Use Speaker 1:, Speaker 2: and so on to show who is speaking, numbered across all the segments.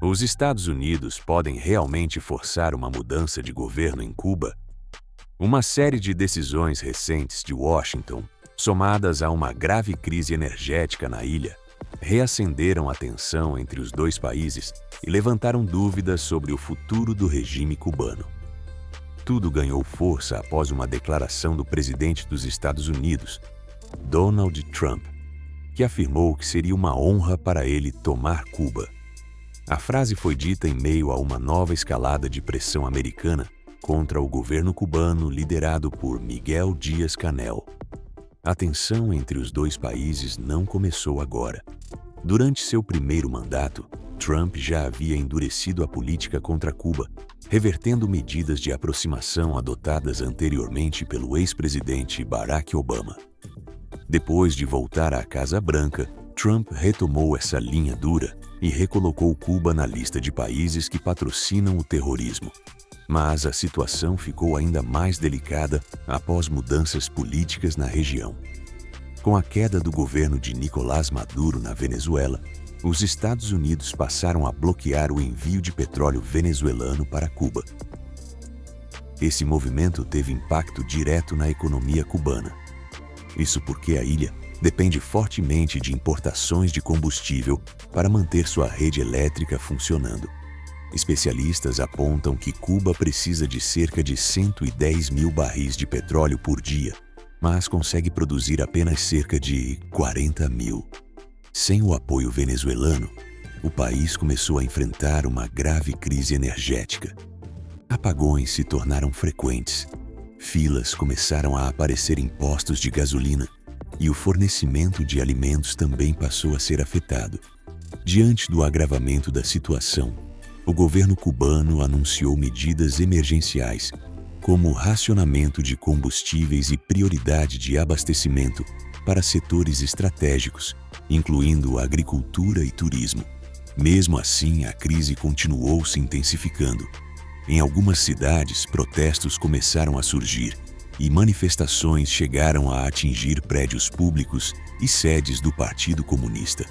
Speaker 1: Os Estados Unidos podem realmente forçar uma mudança de governo em Cuba? Uma série de decisões recentes de Washington, somadas a uma grave crise energética na ilha, reacenderam a tensão entre os dois países e levantaram dúvidas sobre o futuro do regime cubano. Tudo ganhou força após uma declaração do presidente dos Estados Unidos, Donald Trump, que afirmou que seria uma honra para ele tomar Cuba. A frase foi dita em meio a uma nova escalada de pressão americana contra o governo cubano liderado por Miguel Díaz-Canel. A tensão entre os dois países não começou agora. Durante seu primeiro mandato, Trump já havia endurecido a política contra Cuba, revertendo medidas de aproximação adotadas anteriormente pelo ex-presidente Barack Obama. Depois de voltar à Casa Branca, Trump retomou essa linha dura e recolocou Cuba na lista de países que patrocinam o terrorismo. Mas a situação ficou ainda mais delicada após mudanças políticas na região. Com a queda do governo de Nicolás Maduro na Venezuela, os Estados Unidos passaram a bloquear o envio de petróleo venezuelano para Cuba. Esse movimento teve impacto direto na economia cubana. Isso porque a ilha depende fortemente de importações de combustível para manter sua rede elétrica funcionando. Especialistas apontam que Cuba precisa de cerca de 110 mil barris de petróleo por dia, mas consegue produzir apenas cerca de 40 mil. Sem o apoio venezuelano, o país começou a enfrentar uma grave crise energética. Apagões se tornaram frequentes, filas começaram a aparecer em postos de gasolina e o fornecimento de alimentos também passou a ser afetado. Diante do agravamento da situação, o governo cubano anunciou medidas emergenciais, como o racionamento de combustíveis e prioridade de abastecimento para setores estratégicos, incluindo agricultura e turismo. Mesmo assim, a crise continuou se intensificando. Em algumas cidades, protestos começaram a surgir e manifestações chegaram a atingir prédios públicos e sedes do Partido Comunista.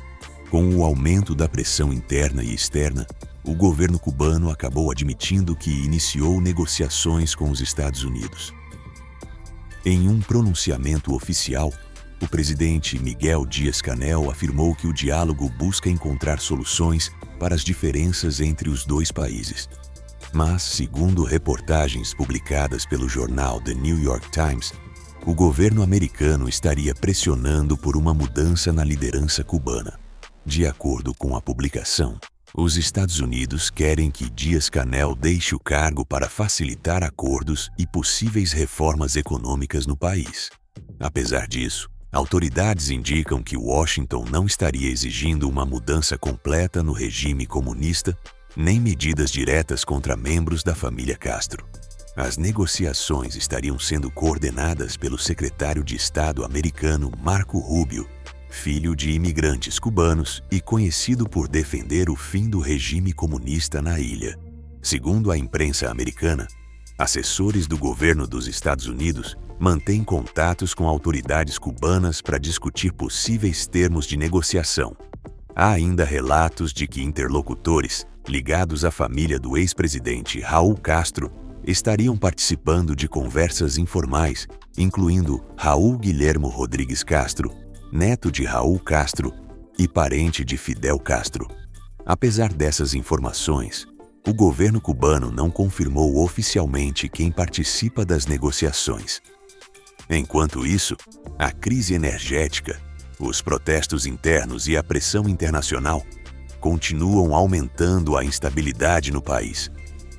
Speaker 1: Com o aumento da pressão interna e externa, o governo cubano acabou admitindo que iniciou negociações com os Estados Unidos. Em um pronunciamento oficial, o presidente Miguel Díaz-Canel afirmou que o diálogo busca encontrar soluções para as diferenças entre os dois países. Mas, segundo reportagens publicadas pelo jornal The New York Times, o governo americano estaria pressionando por uma mudança na liderança cubana. De acordo com a publicação, os Estados Unidos querem que Díaz-Canel deixe o cargo para facilitar acordos e possíveis reformas econômicas no país. Apesar disso, autoridades indicam que Washington não estaria exigindo uma mudança completa no regime comunista, nem medidas diretas contra membros da família Castro. As negociações estariam sendo coordenadas pelo secretário de Estado americano Marco Rubio, filho de imigrantes cubanos e conhecido por defender o fim do regime comunista na ilha. Segundo a imprensa americana, assessores do governo dos Estados Unidos mantêm contatos com autoridades cubanas para discutir possíveis termos de negociação. Há ainda relatos de que interlocutores ligados à família do ex-presidente Raul Castro estariam participando de conversas informais, incluindo Raul Guillermo Rodrigues Castro, neto de Raul Castro e parente de Fidel Castro. Apesar dessas informações, o governo cubano não confirmou oficialmente quem participa das negociações. Enquanto isso, a crise energética, os protestos internos e a pressão internacional continuam aumentando a instabilidade no país.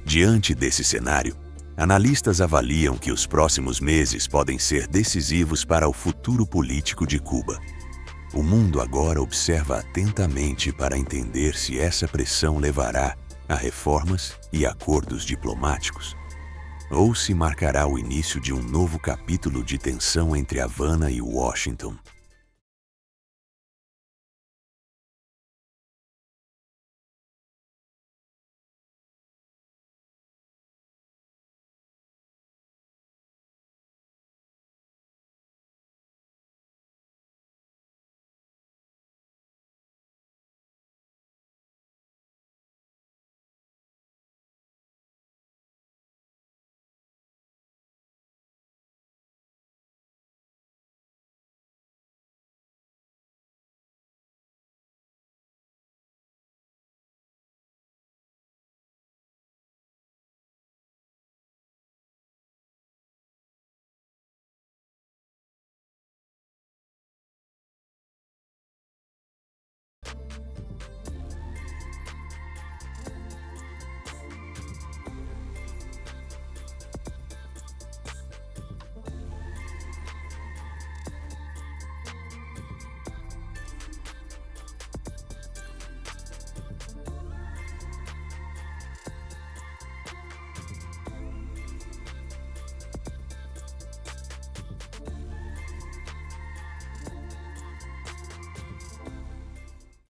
Speaker 1: Diante desse cenário, analistas avaliam que os próximos meses podem ser decisivos para o futuro político de Cuba. O mundo agora observa atentamente para entender se essa pressão levará a reformas e acordos diplomáticos, ou se marcará o início de um novo capítulo de tensão entre Havana e Washington.